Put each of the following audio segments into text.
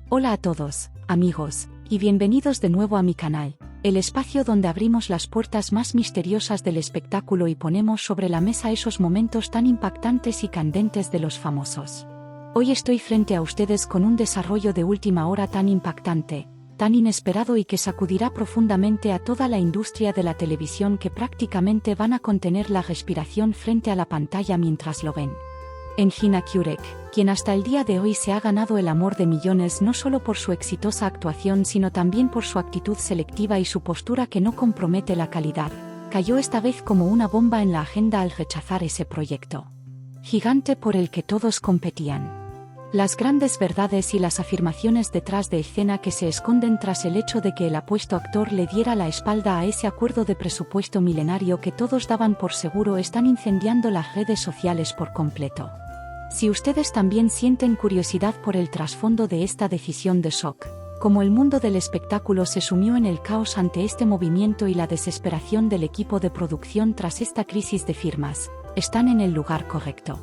Hola a todos, amigos, y bienvenidos de nuevo a mi canal, el espacio donde abrimos las puertas más misteriosas del espectáculo y ponemos sobre la mesa esos momentos tan impactantes y candentes de los famosos. Hoy estoy frente a ustedes con un desarrollo de última hora tan impactante, tan inesperado y que sacudirá profundamente a toda la industria de la televisión que prácticamente van a contener la respiración frente a la pantalla mientras lo ven. En Gina Kurek, quien hasta el día de hoy se ha ganado el amor de millones no solo por su exitosa actuación sino también por su actitud selectiva y su postura que no compromete la calidad, cayó esta vez como una bomba en la agenda al rechazar ese proyecto gigante por el que todos competían. Las grandes verdades y las afirmaciones detrás de escena que se esconden tras el hecho de que el apuesto actor le diera la espalda a ese acuerdo de presupuesto milenario que todos daban por seguro están incendiando las redes sociales por completo. Si ustedes también sienten curiosidad por el trasfondo de esta decisión de shock, como el mundo del espectáculo se sumió en el caos ante este movimiento y la desesperación del equipo de producción tras esta crisis de firmas, están en el lugar correcto.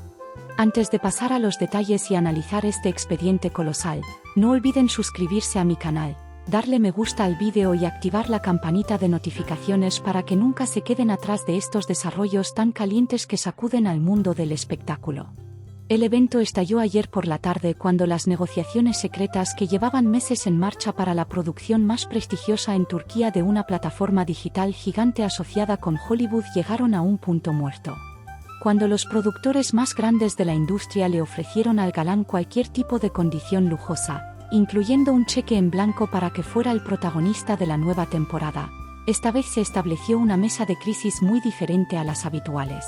Antes de pasar a los detalles y analizar este expediente colosal, no olviden suscribirse a mi canal, darle me gusta al vídeo y activar la campanita de notificaciones para que nunca se queden atrás de estos desarrollos tan calientes que sacuden al mundo del espectáculo. El evento estalló ayer por la tarde cuando las negociaciones secretas que llevaban meses en marcha para la producción más prestigiosa en Turquía de una plataforma digital gigante asociada con Hollywood llegaron a un punto muerto. Cuando los productores más grandes de la industria le ofrecieron al galán cualquier tipo de condición lujosa, incluyendo un cheque en blanco para que fuera el protagonista de la nueva temporada, esta vez se estableció una mesa de crisis muy diferente a las habituales.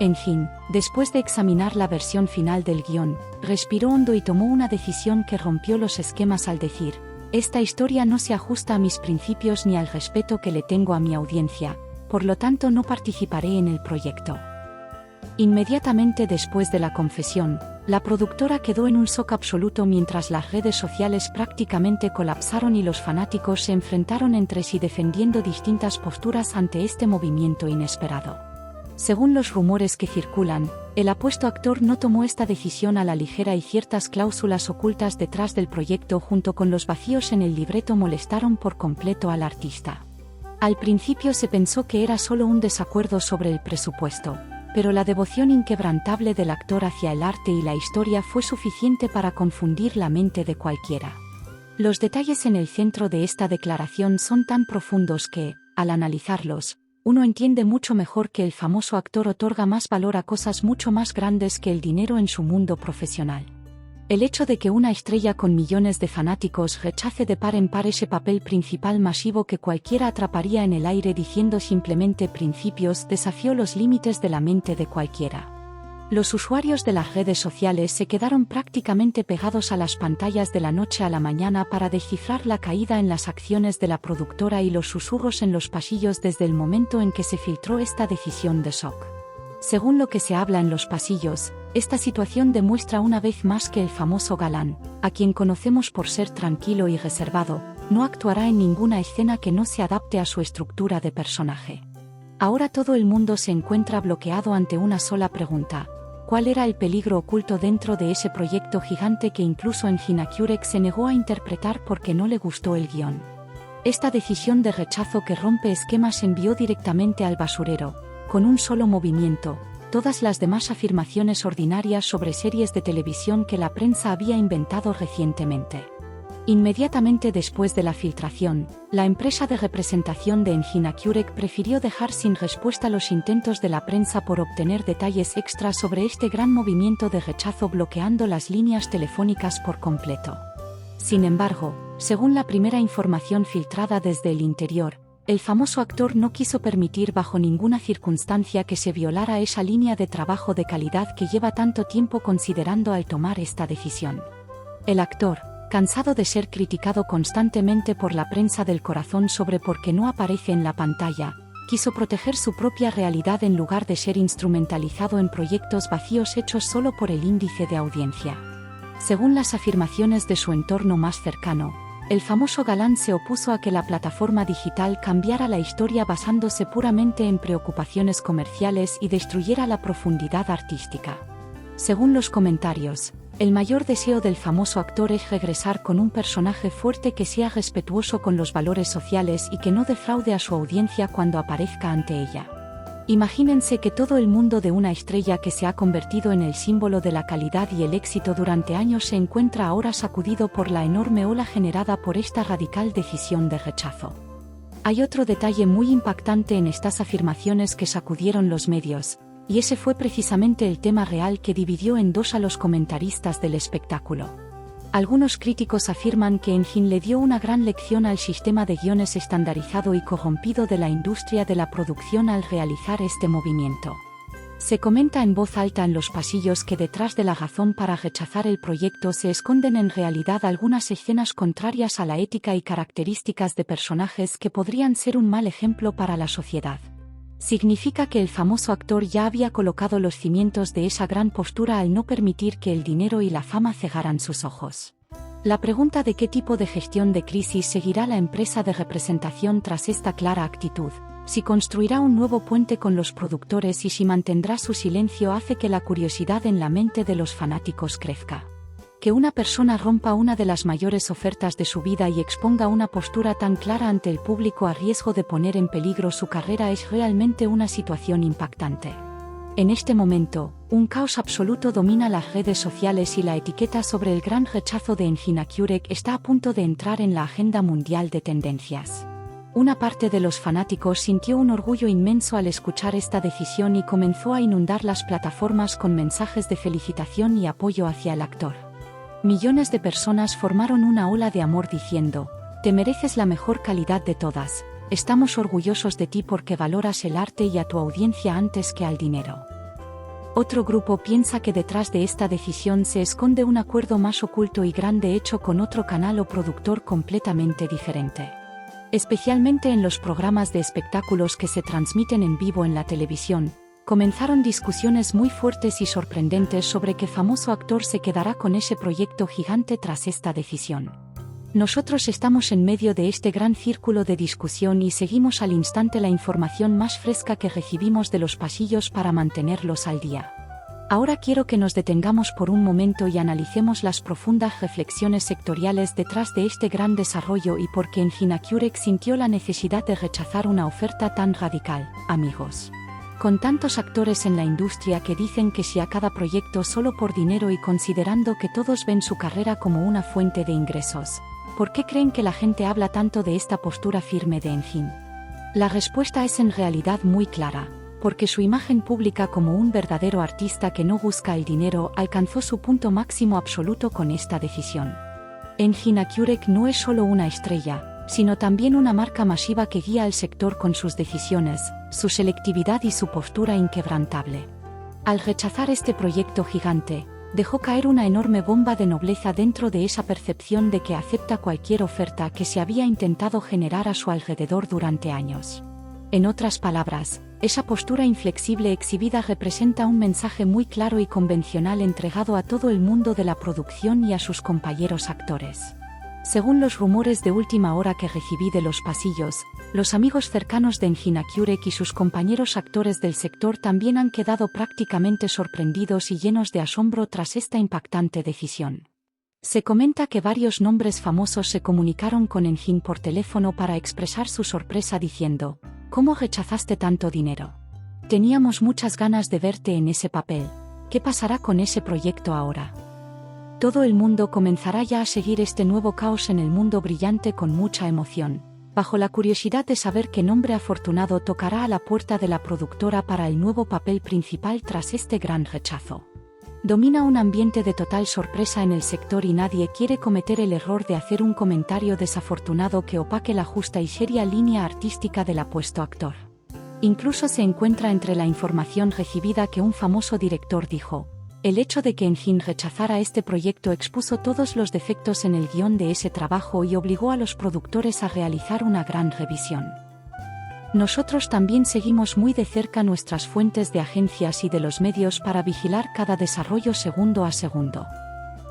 En fin, después de examinar la versión final del guión, respiró hondo y tomó una decisión que rompió los esquemas al decir: esta historia no se ajusta a mis principios ni al respeto que le tengo a mi audiencia, por lo tanto no participaré en el proyecto. Inmediatamente después de la confesión, la productora quedó en un shock absoluto mientras las redes sociales prácticamente colapsaron y los fanáticos se enfrentaron entre sí defendiendo distintas posturas ante este movimiento inesperado. Según los rumores que circulan, el apuesto actor no tomó esta decisión a la ligera y ciertas cláusulas ocultas detrás del proyecto junto con los vacíos en el libreto molestaron por completo al artista. Al principio se pensó que era solo un desacuerdo sobre el presupuesto, pero la devoción inquebrantable del actor hacia el arte y la historia fue suficiente para confundir la mente de cualquiera. Los detalles en el centro de esta declaración son tan profundos que, al analizarlos, uno entiende mucho mejor que el famoso actor otorga más valor a cosas mucho más grandes que el dinero en su mundo profesional. El hecho de que una estrella con millones de fanáticos rechace de par en par ese papel principal masivo que cualquiera atraparía en el aire diciendo simplemente principios desafió los límites de la mente de cualquiera. Los usuarios de las redes sociales se quedaron prácticamente pegados a las pantallas de la noche a la mañana para descifrar la caída en las acciones de la productora y los susurros en los pasillos desde el momento en que se filtró esta decisión de shock. Según lo que se habla en los pasillos, esta situación demuestra una vez más que el famoso galán, a quien conocemos por ser tranquilo y reservado, no actuará en ninguna escena que no se adapte a su estructura de personaje. Ahora todo el mundo se encuentra bloqueado ante una sola pregunta: ¿cuál era el peligro oculto dentro de ese proyecto gigante que incluso en Gina Kurek se negó a interpretar porque no le gustó el guión? Esta decisión de rechazo que rompe esquemas envió directamente al basurero, con un solo movimiento, todas las demás afirmaciones ordinarias sobre series de televisión que la prensa había inventado recientemente. Inmediatamente después de la filtración, la empresa de representación de Gina Kurek prefirió dejar sin respuesta los intentos de la prensa por obtener detalles extras sobre este gran movimiento de rechazo bloqueando las líneas telefónicas por completo. Sin embargo, según la primera información filtrada desde el interior, el famoso actor no quiso permitir bajo ninguna circunstancia que se violara esa línea de trabajo de calidad que lleva tanto tiempo considerando al tomar esta decisión. El actor, cansado de ser criticado constantemente por la prensa del corazón sobre por qué no aparece en la pantalla, quiso proteger su propia realidad en lugar de ser instrumentalizado en proyectos vacíos hechos solo por el índice de audiencia. Según las afirmaciones de su entorno más cercano, el famoso galán se opuso a que la plataforma digital cambiara la historia basándose puramente en preocupaciones comerciales y destruyera la profundidad artística. Según los comentarios, El mayor deseo del famoso actor es regresar con un personaje fuerte que sea respetuoso con los valores sociales y que no defraude a su audiencia cuando aparezca ante ella. Imagínense que todo el mundo de una estrella que se ha convertido en el símbolo de la calidad y el éxito durante años se encuentra ahora sacudido por la enorme ola generada por esta radical decisión de rechazo. Hay otro detalle muy impactante en estas afirmaciones que sacudieron los medios, y ese fue precisamente el tema real que dividió en dos a los comentaristas del espectáculo. Algunos críticos afirman que Engin le dio una gran lección al sistema de guiones estandarizado y corrompido de la industria de la producción al realizar este movimiento. Se comenta en voz alta en los pasillos que detrás de la razón para rechazar el proyecto se esconden en realidad algunas escenas contrarias a la ética y características de personajes que podrían ser un mal ejemplo para la sociedad. Significa que el famoso actor ya había colocado los cimientos de esa gran postura al no permitir que el dinero y la fama cegaran sus ojos. La pregunta de qué tipo de gestión de crisis seguirá la empresa de representación tras esta clara actitud, si construirá un nuevo puente con los productores y si mantendrá su silencio hace que la curiosidad en la mente de los fanáticos crezca. Que una persona rompa una de las mayores ofertas de su vida y exponga una postura tan clara ante el público a riesgo de poner en peligro su carrera es realmente una situación impactante. En este momento, un caos absoluto domina las redes sociales y la etiqueta sobre el gran rechazo de Engin Akyurek está a punto de entrar en la agenda mundial de tendencias. Una parte de los fanáticos sintió un orgullo inmenso al escuchar esta decisión y comenzó a inundar las plataformas con mensajes de felicitación y apoyo hacia el actor. Millones de personas formaron una ola de amor diciendo: «Te mereces la mejor calidad de todas, estamos orgullosos de ti porque valoras el arte y a tu audiencia antes que al dinero». Otro grupo piensa que detrás de esta decisión se esconde un acuerdo más oculto y grande hecho con otro canal o productor completamente diferente. Especialmente en los programas de espectáculos que se transmiten en vivo en la televisión, comenzaron discusiones muy fuertes y sorprendentes sobre qué famoso actor se quedará con ese proyecto gigante tras esta decisión. Nosotros estamos en medio de este gran círculo de discusión y seguimos al instante la información más fresca que recibimos de los pasillos para mantenerlos al día. Ahora quiero que nos detengamos por un momento y analicemos las profundas reflexiones sectoriales detrás de este gran desarrollo y por qué Engin Akyurek sintió la necesidad de rechazar una oferta tan radical, amigos. Con tantos actores en la industria que dicen que sí a cada proyecto solo por dinero y considerando que todos ven su carrera como una fuente de ingresos, ¿por qué creen que la gente habla tanto de esta postura firme de Engin? La respuesta es en realidad muy clara, porque su imagen pública como un verdadero artista que no busca el dinero alcanzó su punto máximo absoluto con esta decisión. Engin Akyurek no es solo una estrella, sino también una marca masiva que guía al sector con sus decisiones, su selectividad y su postura inquebrantable. Al rechazar este proyecto gigante, dejó caer una enorme bomba de nobleza dentro de esa percepción de que acepta cualquier oferta que se había intentado generar a su alrededor durante años. En otras palabras, esa postura inflexible exhibida representa un mensaje muy claro y convencional entregado a todo el mundo de la producción y a sus compañeros actores. Según los rumores de última hora que recibí de los pasillos, los amigos cercanos de Engin Akyurek y sus compañeros actores del sector también han quedado prácticamente sorprendidos y llenos de asombro tras esta impactante decisión. Se comenta que varios nombres famosos se comunicaron con Engin por teléfono para expresar su sorpresa diciendo: «¿Cómo rechazaste tanto dinero? Teníamos muchas ganas de verte en ese papel. ¿Qué pasará con ese proyecto ahora?». Todo el mundo comenzará ya a seguir este nuevo caos en el mundo brillante con mucha emoción, bajo la curiosidad de saber qué nombre afortunado tocará a la puerta de la productora para el nuevo papel principal tras este gran rechazo. Domina un ambiente de total sorpresa en el sector y nadie quiere cometer el error de hacer un comentario desafortunado que opaque la justa y seria línea artística del apuesto actor. Incluso se encuentra entre la información recibida que un famoso director dijo: «El hecho de que Engin rechazara este proyecto expuso todos los defectos en el guión de ese trabajo y obligó a los productores a realizar una gran revisión». Nosotros también seguimos muy de cerca nuestras fuentes de agencias y de los medios para vigilar cada desarrollo segundo a segundo.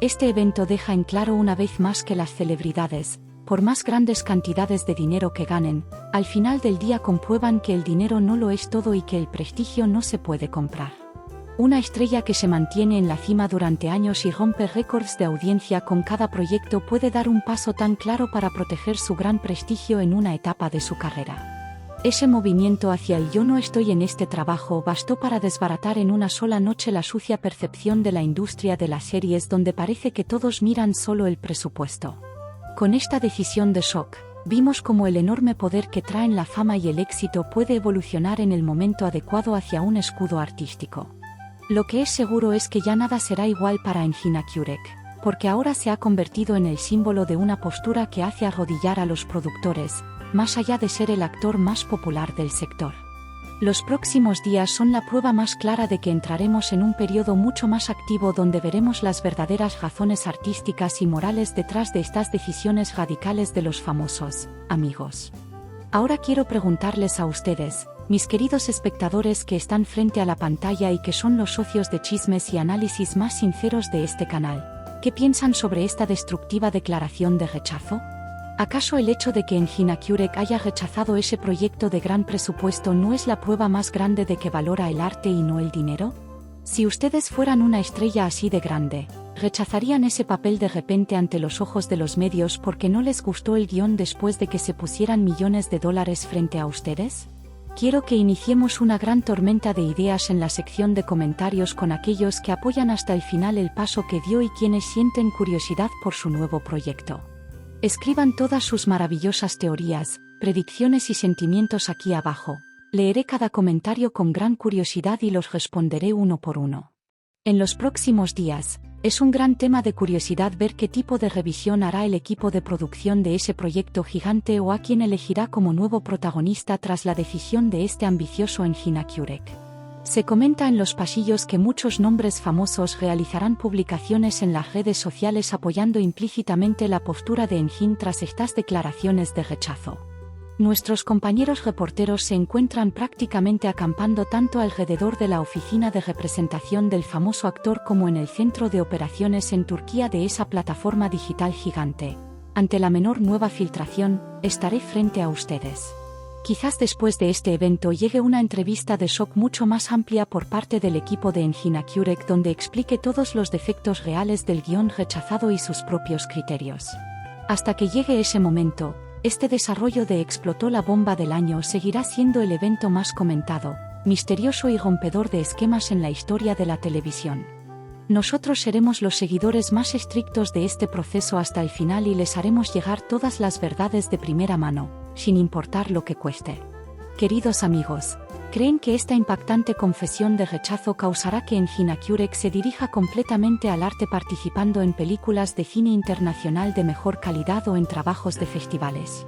Este evento deja en claro una vez más que las celebridades, por más grandes cantidades de dinero que ganen, al final del día comprueban que el dinero no lo es todo y que el prestigio no se puede comprar. Una estrella que se mantiene en la cima durante años y rompe récords de audiencia con cada proyecto puede dar un paso tan claro para proteger su gran prestigio en una etapa de su carrera. Ese movimiento hacia el yo no estoy en este trabajo bastó para desbaratar en una sola noche la sucia percepción de la industria de las series donde parece que todos miran solo el presupuesto. Con esta decisión de Shock, vimos cómo el enorme poder que traen la fama y el éxito puede evolucionar en el momento adecuado hacia un escudo artístico. Lo que es seguro es que ya nada será igual para Engina Kurek, porque ahora se ha convertido en el símbolo de una postura que hace arrodillar a los productores, más allá de ser el actor más popular del sector. Los próximos días son la prueba más clara de que entraremos en un periodo mucho más activo donde veremos las verdaderas razones artísticas y morales detrás de estas decisiones radicales de los famosos, amigos. Ahora quiero preguntarles a ustedes, mis queridos espectadores que están frente a la pantalla y que son los socios de chismes y análisis más sinceros de este canal, ¿qué piensan sobre esta destructiva declaración de rechazo? ¿Acaso el hecho de que Engina Kurek haya rechazado ese proyecto de gran presupuesto no es la prueba más grande de que valora el arte y no el dinero? Si ustedes fueran una estrella así de grande, ¿rechazarían ese papel de repente ante los ojos de los medios porque no les gustó el guión después de que se pusieran millones de dólares frente a ustedes? Quiero que iniciemos una gran tormenta de ideas en la sección de comentarios con aquellos que apoyan hasta el final el paso que dio y quienes sienten curiosidad por su nuevo proyecto. Escriban todas sus maravillosas teorías, predicciones y sentimientos aquí abajo. Leeré cada comentario con gran curiosidad y los responderé uno por uno. En los próximos días, es un gran tema de curiosidad ver qué tipo de revisión hará el equipo de producción de ese proyecto gigante o a quién elegirá como nuevo protagonista tras la decisión de este ambicioso Engina Kurek. Se comenta en los pasillos que muchos nombres famosos realizarán publicaciones en las redes sociales apoyando implícitamente la postura de Engin tras estas declaraciones de rechazo. Nuestros compañeros reporteros se encuentran prácticamente acampando tanto alrededor de la oficina de representación del famoso actor como en el centro de operaciones en Turquía de esa plataforma digital gigante. Ante la menor nueva filtración, estaré frente a ustedes. Quizás después de este evento llegue una entrevista de Shock mucho más amplia por parte del equipo de Engina Kurek donde explique todos los defectos reales del guión rechazado y sus propios criterios. Hasta que llegue ese momento, este desarrollo de Explotó la bomba del año seguirá siendo el evento más comentado, misterioso y rompedor de esquemas en la historia de la televisión. Nosotros seremos los seguidores más estrictos de este proceso hasta el final y les haremos llegar todas las verdades de primera mano, sin importar lo que cueste. Queridos amigos, ¿creen que esta impactante confesión de rechazo causará que Engina Kurek se dirija completamente al arte participando en películas de cine internacional de mejor calidad o en trabajos de festivales?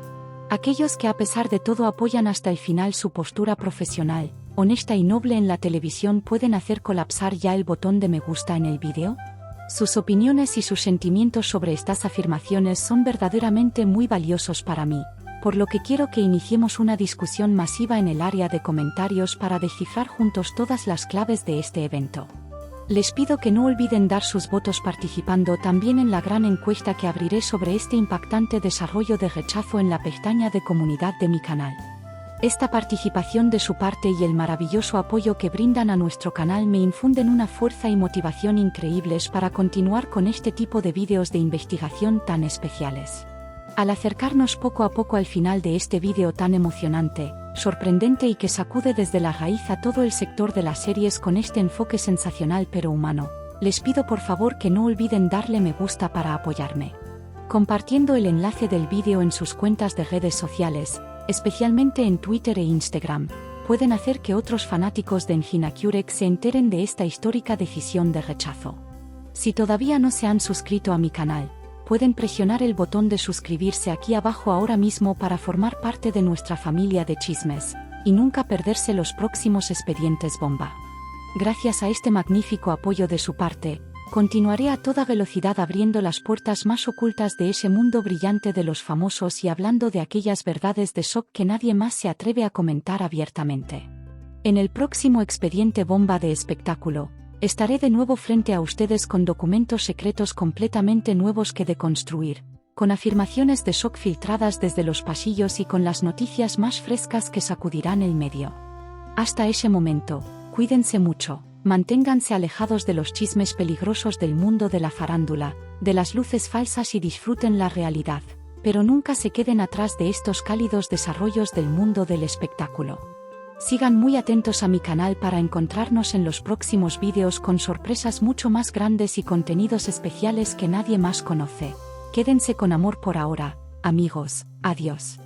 Aquellos que a pesar de todo apoyan hasta el final su postura profesional, honesta y noble en la televisión pueden hacer colapsar ya el botón de me gusta en el vídeo. Sus opiniones y sus sentimientos sobre estas afirmaciones son verdaderamente muy valiosos para mí, por lo que quiero que iniciemos una discusión masiva en el área de comentarios para descifrar juntos todas las claves de este evento. Les pido que no olviden dar sus votos participando también en la gran encuesta que abriré sobre este impactante desarrollo de rechazo en la pestaña de comunidad de mi canal. Esta participación de su parte y el maravilloso apoyo que brindan a nuestro canal me infunden una fuerza y motivación increíbles para continuar con este tipo de vídeos de investigación tan especiales. Al acercarnos poco a poco al final de este vídeo tan emocionante, sorprendente y que sacude desde la raíz a todo el sector de las series con este enfoque sensacional pero humano, les pido por favor que no olviden darle me gusta para apoyarme. Compartiendo el enlace del vídeo en sus cuentas de redes sociales, especialmente en Twitter e Instagram, pueden hacer que otros fanáticos de Engina Kurek se enteren de esta histórica decisión de rechazo. Si todavía no se han suscrito a mi canal, pueden presionar el botón de suscribirse aquí abajo ahora mismo para formar parte de nuestra familia de chismes, y nunca perderse los próximos expedientes bomba. Gracias a este magnífico apoyo de su parte, continuaré a toda velocidad abriendo las puertas más ocultas de ese mundo brillante de los famosos y hablando de aquellas verdades de shock que nadie más se atreve a comentar abiertamente. En el próximo expediente bomba de espectáculo, estaré de nuevo frente a ustedes con documentos secretos completamente nuevos que deconstruir, con afirmaciones de shock filtradas desde los pasillos y con las noticias más frescas que sacudirán el medio. Hasta ese momento, cuídense mucho. Manténganse alejados de los chismes peligrosos del mundo de la farándula, de las luces falsas y disfruten la realidad. Pero nunca se queden atrás de estos cálidos desarrollos del mundo del espectáculo. Sigan muy atentos a mi canal para encontrarnos en los próximos vídeos con sorpresas mucho más grandes y contenidos especiales que nadie más conoce. Quédense con amor por ahora, amigos. Adiós.